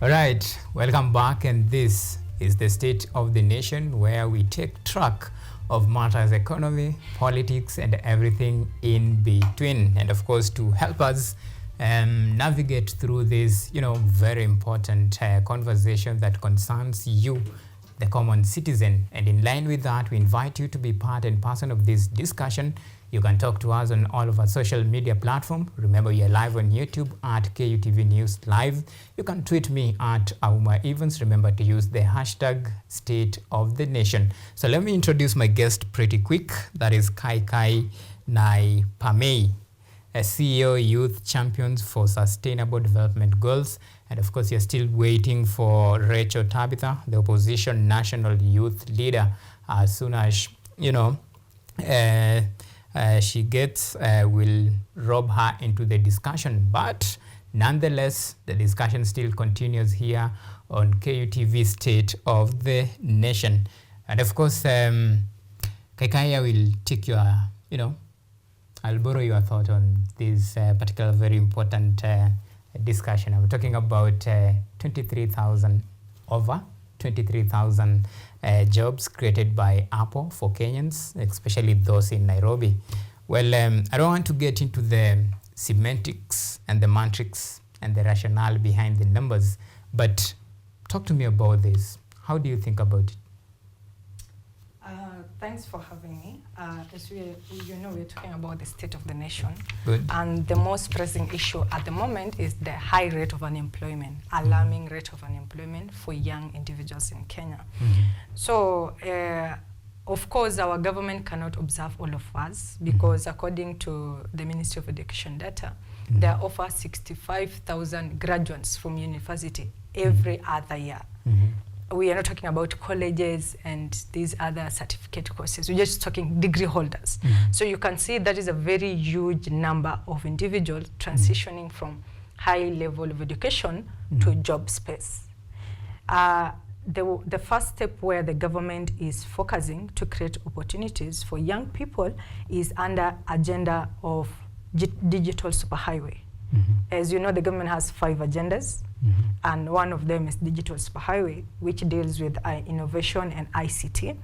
All right, welcome back, and this is the State of the Nation, where we take track of matters economy, politics, and everything in between. And of course, to help us navigate through this, very important conversation that concerns you, the common citizen. And in line with that, we invite you to be part and parcel of this discussion. You can talk to us on all of our social media platforms. Remember, you're live on YouTube at KUTV News Live. You can tweet me at Auma Evans. Remember to use the hashtag State of the Nation. So let me introduce my guest pretty quick. That is Kaikai Naipamei, a CEO, Youth Champions for Sustainable Development Goals. And of course, you're still waiting for Rachel Tabitha, the opposition national youth leader. As soon as, she gets, will rob her into the discussion. But nonetheless, the discussion still continues here on KUTV State of the Nation. And of course, Kaikai, I will take your, I'll borrow your thought on this particular very important discussion. I'm talking about over 23,000 jobs created by Apple for Kenyans, especially those in Nairobi. Well, I don't want to get into the semantics and the matrix and the rationale behind the numbers, but talk to me about this. How do you think about it? Thanks for having me. As we're talking about the state of the nation. Good. And the most pressing issue at the moment is the high rate of unemployment, alarming rate of unemployment for young individuals in Kenya. So, of course, our government cannot observe all of us because according to the Ministry of Education data, there are over 65,000 graduates from university every other year. We are not talking about colleges and these other certificate courses. We're just talking degree holders. So you can see that is a very huge number of individuals transitioning from high level of education to job space. The first step where the government is focusing to create opportunities for young people is under agenda of digital superhighway. As you know, the government has 5 agendas, and one of them is digital superhighway, which deals with innovation and ICT.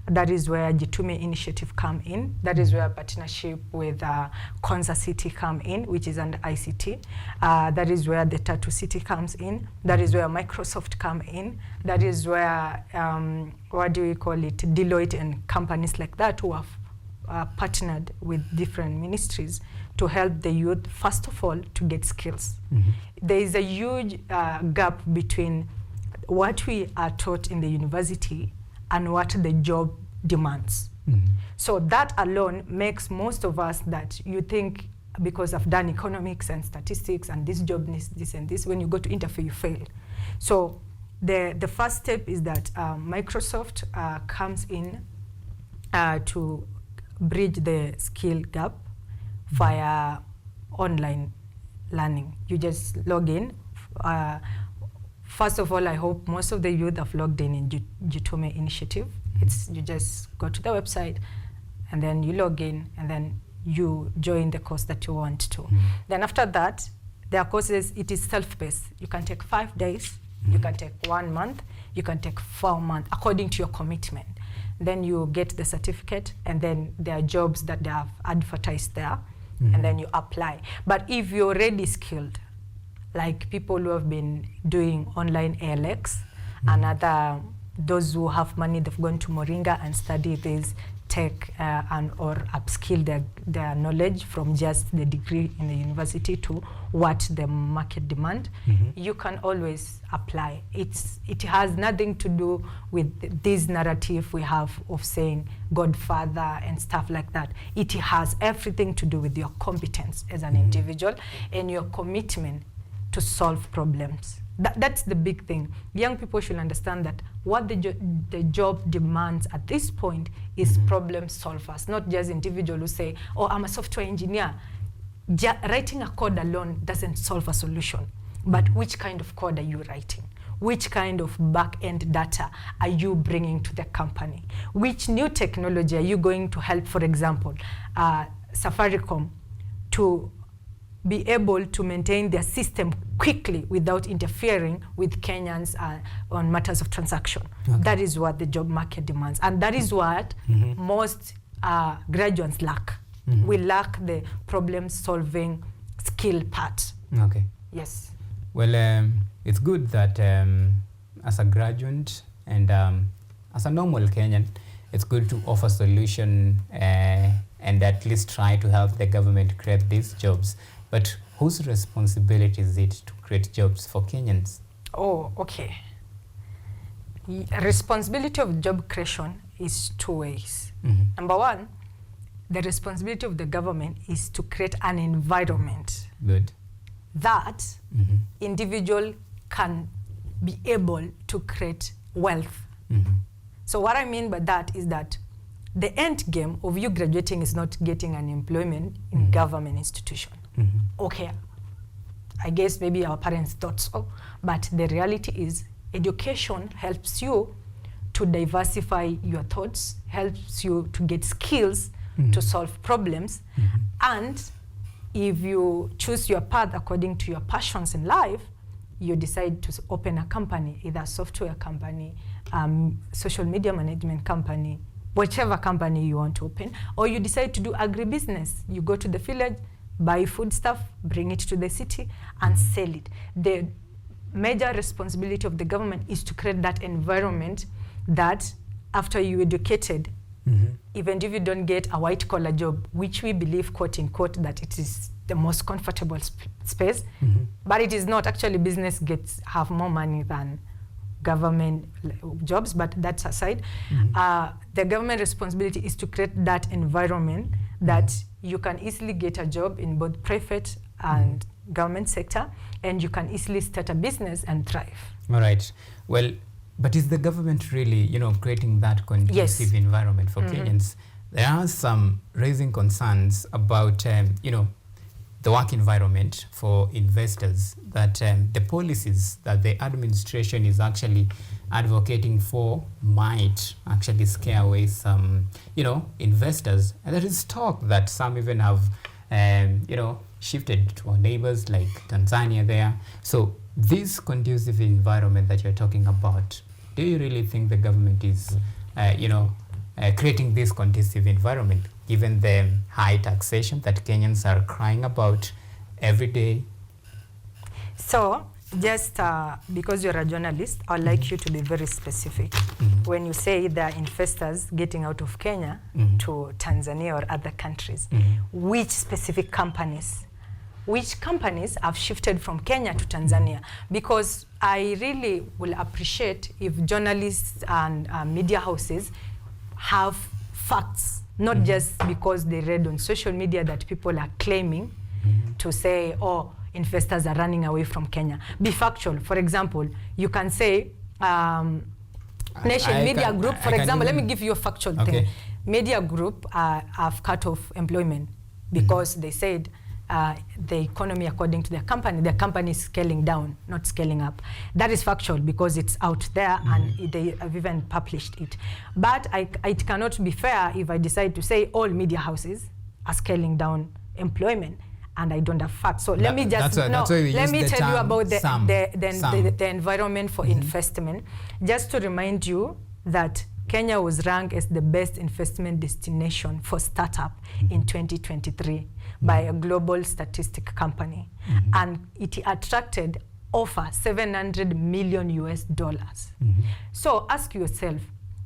That is where Jitume initiative come in. That is where partnership with Konza City come in, which is under ICT. That is where the Tattoo City comes in. That is where Microsoft come in. That is where, Deloitte and companies like that who have partnered with different ministries to help the youth, first of all, to get skills. There is a huge gap between what we are taught in the university and what the job demands. So that alone makes most of us that you think, because I've done economics and statistics and this job needs this and this, when you go to interview, you fail. So the first step is that Microsoft comes in to bridge the skill gap via online learning. You just log in. First of all, I hope most of the youth have logged in Jitume initiative. You just go to the website and then you log in and then you join the course that you want to. Then after that, there are courses, it is self-paced. You can take 5 days, you can take 1 month, you can take 4 months, according to your commitment. Then you get the certificate, and then there are jobs that they have advertised there, and then you apply. But if you're already skilled, like people who have been doing online ALX, and those who have money, they've gone to Moringa and study this tech or upskill their knowledge from just the degree in the university to what the market demand, you can always apply. It has nothing to do with this narrative we have of saying Godfather and stuff like that. It has everything to do with your competence as an individual and your commitment to solve problems. That's the big thing. Young people should understand that what the job demands at this point is problem solvers, not just individuals who say, oh, I'm a software engineer. Writing a code alone doesn't solve a solution. But which kind of code are you writing? Which kind of back-end data are you bringing to the company? Which new technology are you going to help, for example, Safaricom to be able to maintain their system quickly without interfering with Kenyans on matters of transaction. Okay. That is what the job market demands. And that is what most graduates lack. We lack the problem-solving skill part. Okay. Yes. Well, it's good that as a graduate and as a normal Kenyan, it's good to offer solution and at least try to help the government create these jobs. But whose responsibility is it to create jobs for Kenyans? Oh, okay. Responsibility of job creation is two ways. Number one, the responsibility of the government is to create an environment Good. that individual can be able to create wealth. So what I mean by that is that the end game of you graduating is not getting an employment in government institution. Okay, I guess maybe our parents thought so, but the reality is education helps you to diversify your thoughts, helps you to get skills to solve problems, and if you choose your path according to your passions in life, you decide to open a company, either a software company, social media management company, whichever company you want to open, or you decide to do agribusiness. You go to the village, buy food stuff, bring it to the city, and sell it. The major responsibility of the government is to create that environment that after you educated, even if you don't get a white collar job, which we believe, quote unquote, that it is the most comfortable space, but it is not. Actually, business have more money than government jobs, but that's aside. The government responsibility is to create that environment that you can easily get a job in both private and government sector, and you can easily start a business and thrive. All right. Well, but is the government really, creating that conducive environment for Kenyans? There are some raising concerns about, the work environment for investors, that the policies that the administration is actually advocating for might actually scare away some, investors. And there is talk that some even have, shifted to our neighbors like Tanzania there. So this conducive environment that you're talking about, do you really think the government is, creating this conducive environment, given the high taxation that Kenyans are crying about every day? So, just because you're a journalist, I'd like you to be very specific. When you say there are investors getting out of Kenya to Tanzania or other countries, which specific companies? Which companies have shifted from Kenya to Tanzania? Because I really will appreciate if journalists and media houses have facts, not just because they read on social media that people are claiming to say, oh, investors are running away from Kenya. Be factual. For example, you can say, Nation Media Group, for example, let me give you a factual thing. Media Group have cut off employment because they said the economy, according to their company is scaling down, not scaling up. That is factual because it's out there and they have even published it. But it cannot be fair if I decide to say all media houses are scaling down employment and I don't have facts. So let me just let me tell you about the environment for investment. Just to remind you that Kenya was ranked as the best investment destination for startup in 2023 by a global statistic company, and it attracted over $700 million US. So ask yourself,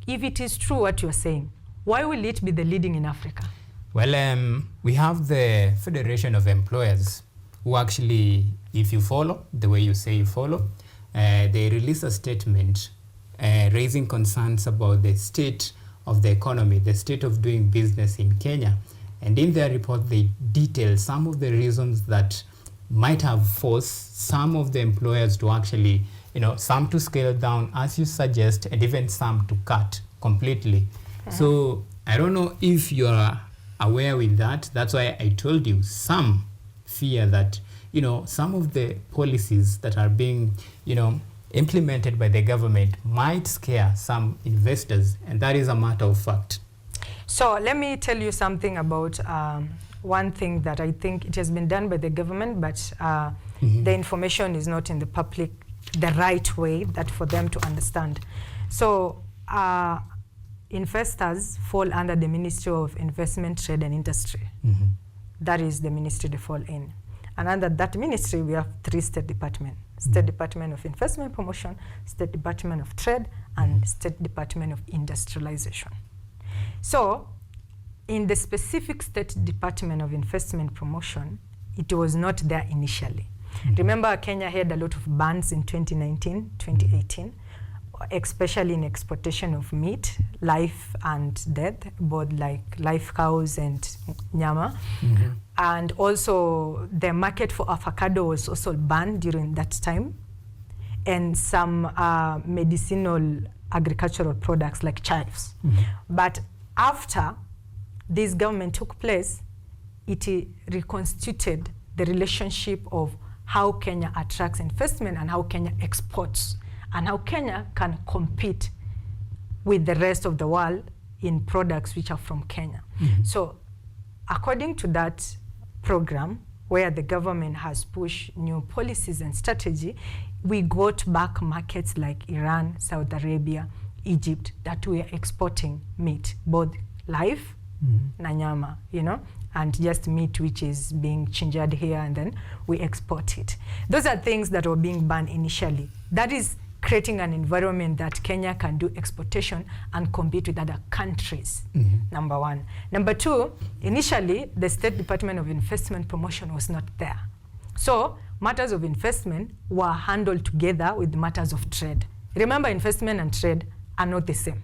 if it is true what you're saying, why will it be the leading in Africa? Well, we have the Federation of Employers who actually, if you follow the way you say you follow, they release a statement raising concerns about the state of the economy, the state of doing business in Kenya. And in their report, they detail some of the reasons that might have forced some of the employers to actually, some to scale down, as you suggest, and even some to cut completely. So I don't know if you're aware with that. That's why I told you some fear that, some of the policies that are being, implemented by the government might scare some investors, and that is a matter of fact. So let me tell you something about one thing that I think it has been done by the government, but the information is not in the public the right way that for them to understand. So investors fall under the Ministry of Investment, Trade and Industry. That is the ministry they fall in. And under that ministry, we have 3 state departments. State Department of Investment Promotion, State Department of Trade, and State Department of Industrialization. So in the specific State Department of Investment Promotion, it was not there initially. Remember, Kenya had a lot of bans in 2019, 2018, especially in exportation of meat, live and dead, both like live cows and nyama. And also the market for avocado was also banned during that time. And some medicinal agricultural products like chives. But after this government took place, it reconstituted the relationship of how Kenya attracts investment and how Kenya exports, and how Kenya can compete with the rest of the world in products which are from Kenya. So according to that program, where the government has pushed new policies and strategy, we got back markets like Iran, Saudi Arabia, Egypt, that we are exporting meat, both live, na nyama, you know, and just meat which is being chinjared here, and then we export it. Those are things that were being banned initially. That is creating an environment that Kenya can do exportation and compete with other countries, number one. Number two, initially, the State Department of Investment Promotion was not there. So matters of investment were handled together with matters of trade. Remember, investment and trade are not the same.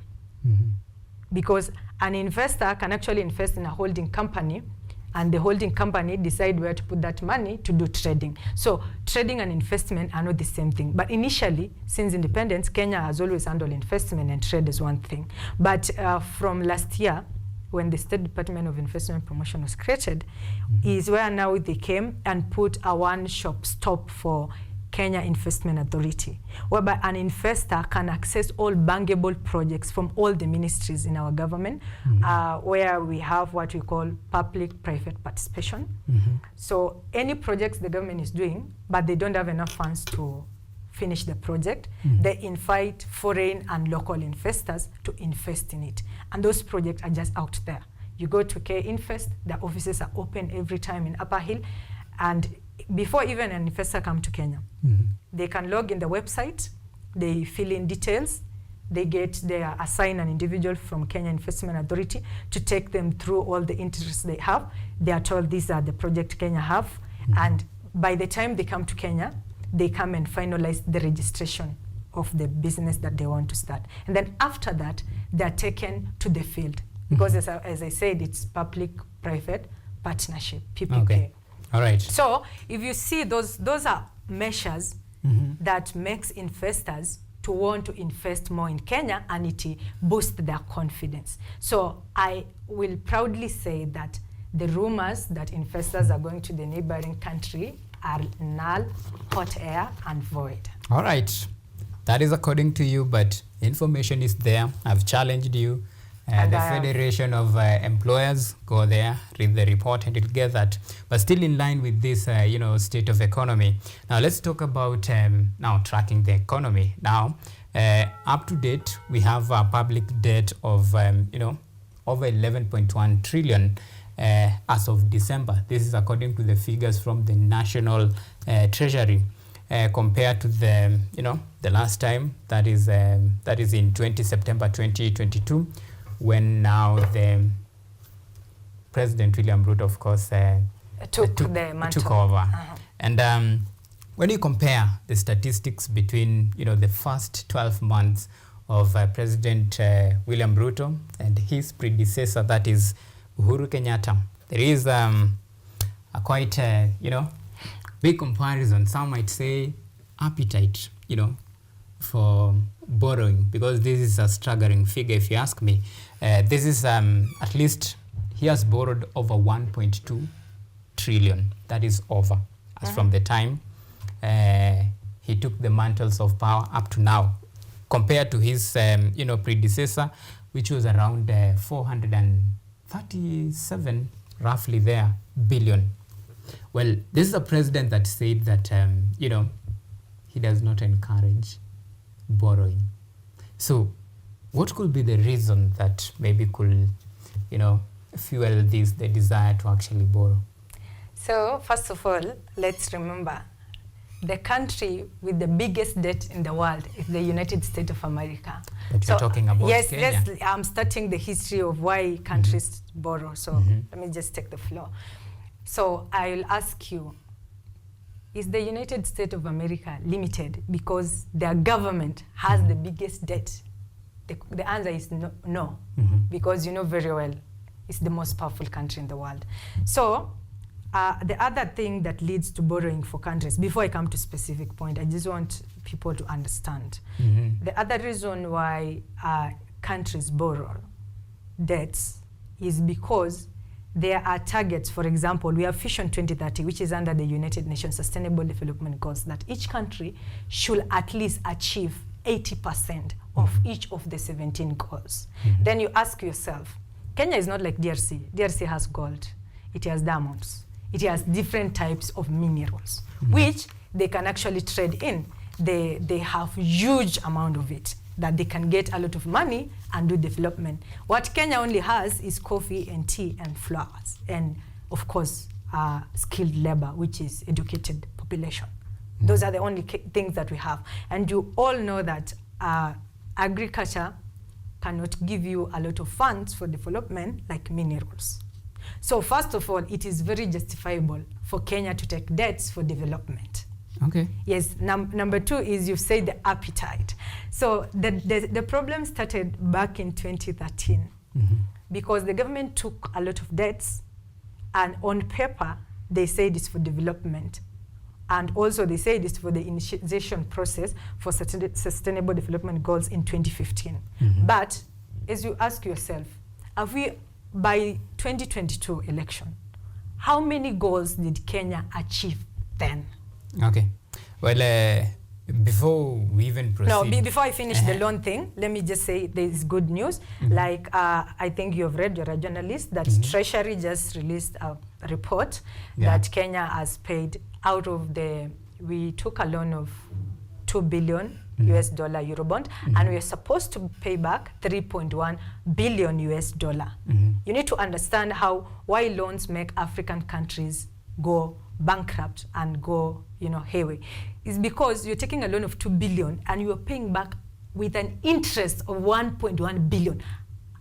Because an investor can actually invest in a holding company, and the holding company decide where to put that money to do trading. So trading and investment are not the same thing. But initially, since independence, Kenya has always handled investment and trade as one thing. But from last year, when the State Department of Investment Promotion was created, is where now they came and put a one-stop stop for Kenya Investment Authority, whereby an investor can access all bankable projects from all the ministries in our government, where we have what we call public-private participation. So any projects the government is doing, but they don't have enough funds to finish the project, they invite foreign and local investors to invest in it. And those projects are just out there. You go to K-Invest, the offices are open every time in Upper Hill, and before even an investor come to Kenya, they can log in the website, they fill in details, they assign an individual from Kenya Investment Authority to take them through all the interests they have. They are told these are the project Kenya have, and by the time they come to Kenya, they come and finalize the registration of the business that they want to start. And then after that, they are taken to the field. Because as I said, it's public-private partnership, PPP. Okay. All right. So if you see those are measures that makes investors to want to invest more in Kenya, and it boosts their confidence. So I will proudly say that the rumors that investors are going to the neighboring country are null, hot air, and void. All right. That is according to you, but information is there. I've challenged you. The Federation of Employers, go there, read the report, and you'll get that. But still in line with this, state of economy. Now let's talk about now tracking the economy. Now, up to date, we have a public debt of over 11.1 trillion as of December. This is according to the figures from the National Treasury. Compared to the the last time, that is in September 2022. When now the President William Ruto, of course, took over. And when you compare the statistics between the first 12 months of President William Ruto and his predecessor, that is Uhuru Kenyatta, there is a quite big comparison. Some might say appetite, for borrowing, because this is a staggering figure if you ask me. This is at least he has borrowed over 1.2 trillion. That is over as from the time he took the mantles of power up to now, compared to his predecessor, which was around 437 roughly there, billion. Well, this is a president that said that, he does not encourage borrowing. So what could be the reason that maybe could, fuel the desire to actually borrow? So first of all, let's remember the country with the biggest debt in the world is the United States of America. But you're talking about Kenya. Yes, I'm starting the history of why countries borrow. So let me just take the floor. So I'll ask you, is the United States of America limited because their government has the biggest debt? The answer is no, because you know very well it's the most powerful country in the world. So the other thing that leads to borrowing for countries, before I come to specific point, I just want people to understand. The other reason why countries borrow debts is because there are targets. For example, we have Vision 2030, which is under the United Nations Sustainable Development Goals, that each country should at least achieve 80% of each of the 17 goals. Then you ask yourself, Kenya is not like DRC. DRC has gold, it has diamonds, it has different types of minerals, which they can actually trade in. They have huge amount of it that they can get a lot of money and do development. What Kenya only has is coffee and tea and flowers, and of course skilled labor, which is educated population. Those are the only things that we have. And you all know that agriculture cannot give you a lot of funds for development like minerals. So first of all, it is very justifiable for Kenya to take debts for development. Okay. Yes. Number two is, you've said the appetite. So the problem started back in 2013 because the government took a lot of debts, and on paper they said it's for development, and also they said it's for the initiation process for sustainable development goals in 2015. But as you ask yourself, have we, by 2022 election, how many goals did Kenya achieve then? Okay. Well, before we even proceed... No, before I finish the loan thing, let me just say there is good news. Like, I think you've read, you're a journalist, that Treasury just released a report that Kenya has paid out of we took a loan of $2 billion US dollar Eurobond, and we are supposed to pay back $3.1 billion US dollar. You need to understand why loans make African countries go bankrupt and go, hayway. It's because you're taking a loan of $2 billion and you're paying back with an interest of $1.1 billion,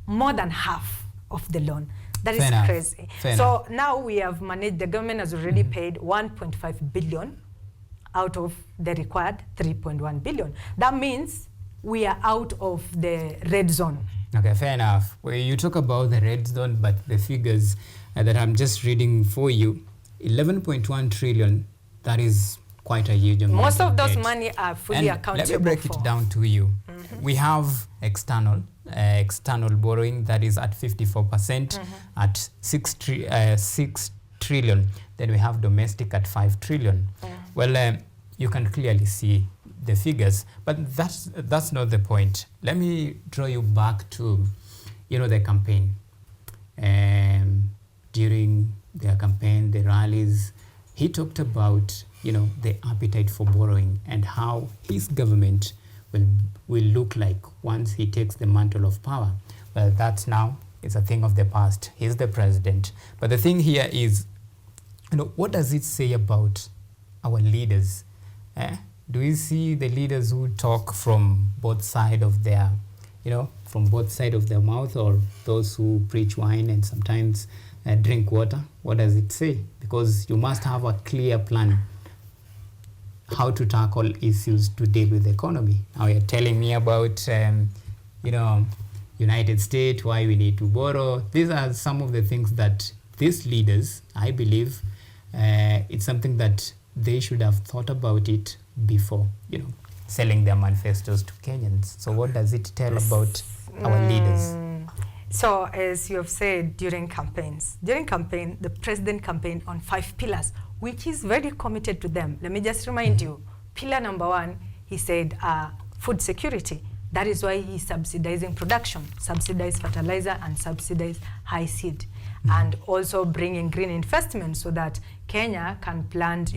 more than half of the loan. That is crazy. So now we have managed, the government has already paid $1.5 billion out of the required $3.1 billion. That means we are out of the red zone. Okay, fair enough. Well, you talk about the red zone, but the figures that I'm just reading for you, 11.1 trillion, that is quite a huge amount. Most of those money are fully accountable for. Let me break it down to you. We have external borrowing that is at 54%, at 6 trillion. Then we have domestic at 5 trillion. Well, you can clearly see the figures, but that's not the point. Let me draw you back to, the campaign. During their campaign, the rallies, he talked about, the appetite for borrowing and how his government will look like once he takes the mantle of power. Well, that's now, it's a thing of the past. He's the president. But the thing here is, what does it say about our leaders? Do we see the leaders who talk from both sides of their, from both sides of their mouth, or those who preach wine and sometimes drink water? What does it say? Because you must have a clear plan how to tackle issues to deal with the economy. Now you're telling me about, United States, why we need to borrow. These are some of the things that these leaders, I believe, it's something that they should have thought about it before, selling their manifestos to Kenyans. So what does it tell about our leaders? So as you have said, during campaign, the president campaigned on 5 pillars, which is very committed to them. Let me just remind you, pillar number 1, he said food security. That is why he's subsidizing production, subsidize fertilizer and subsidize high seed. and also bringing green investment so that Kenya can plant,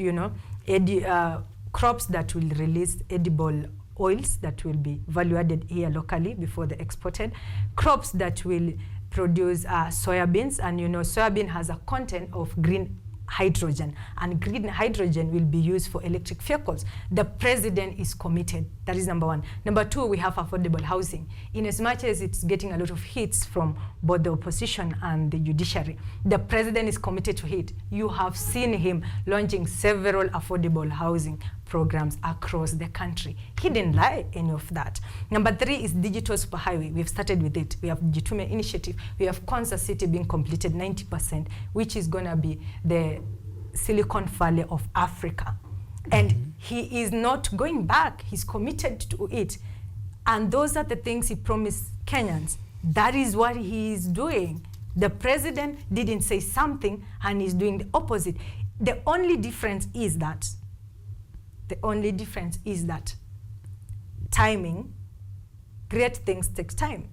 crops that will release edible oils that will be value added here locally before they're exported, crops that will produce soybeans, and soybean has a content of green hydrogen, and green hydrogen will be used for electric vehicles. The president is committed. That is number one. Number two, we have affordable housing. In as much as it's getting a lot of hits from both the opposition and the judiciary, the president is committed to it. You have seen him launching several affordable housing programs across the country. He didn't lie any of that. Number three is digital superhighway. We've started with it. We have Jitume initiative. We have Konza City being completed 90%, which is going to be the Silicon Valley of Africa. And he is not going back. He's committed to it. And those are the things he promised Kenyans. That is what he is doing. The president didn't say something and he's doing the opposite. The only difference is that timing, great things take time.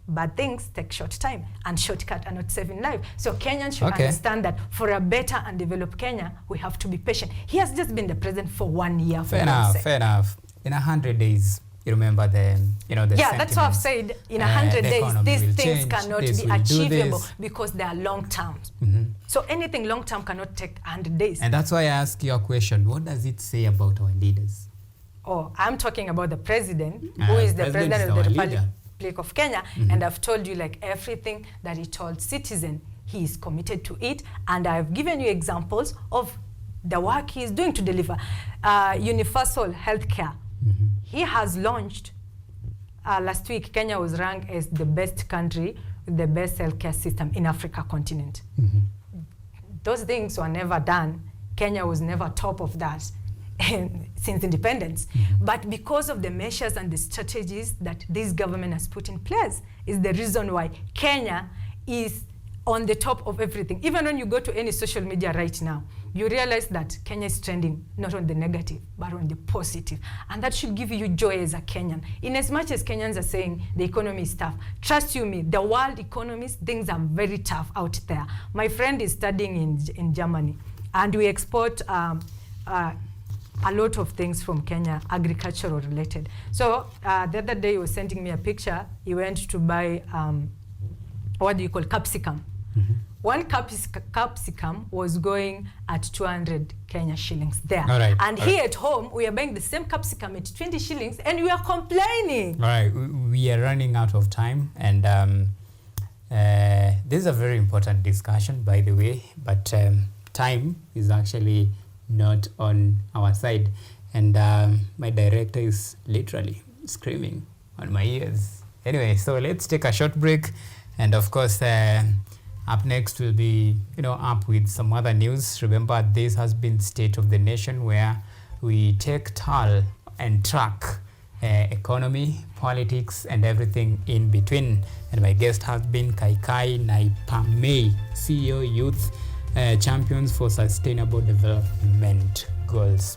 Bad things take short time, and shortcuts are not saving life. So Kenyans should understand that for a better and developed Kenya, we have to be patient. He has just been the president for 1 year. Fair enough. In 100 days, you remember the that's what I've said. In 100 days, these things cannot be achievable because they are long term. So anything long term cannot take 100 days. And that's why I ask you a question. What does it say about our leaders? Oh, I'm talking about the president, who is the president of the Republic of Kenya, and I've told you, like, everything that he told citizens, he is committed to it, and I've given you examples of the work he is doing to deliver universal health care. He has launched, last week, Kenya was ranked as the best country with the best healthcare system in Africa continent. Those things were never done. Kenya was never top of that since independence. But because of the measures and the strategies that this government has put in place is the reason why Kenya is on the top of everything. Even when you go to any social media right now, you realize that Kenya is trending not on the negative, but on the positive. And that should give you joy as a Kenyan. In as much as Kenyans are saying the economy is tough, trust you me, the world economies, things are very tough out there. My friend is studying in Germany, and we export a lot of things from Kenya, agricultural related. So the other day he was sending me a picture. He went to buy, capsicum. One capsicum was going at 200 Kenya shillings there. And here at home, we are buying the same capsicum at 20 shillings, and we are complaining. All right, we are running out of time, and this is a very important discussion, by the way, but time is actually not on our side, and my director is literally screaming on my ears. Anyway, so let's take a short break, and of course up next we'll be up with some other news. Remember, this has been State of the Nation, where we take toll and track economy, politics, and everything in between. And my guest has been Kaikai Naipamei, CEO, Youth Champions for Sustainable Development Goals.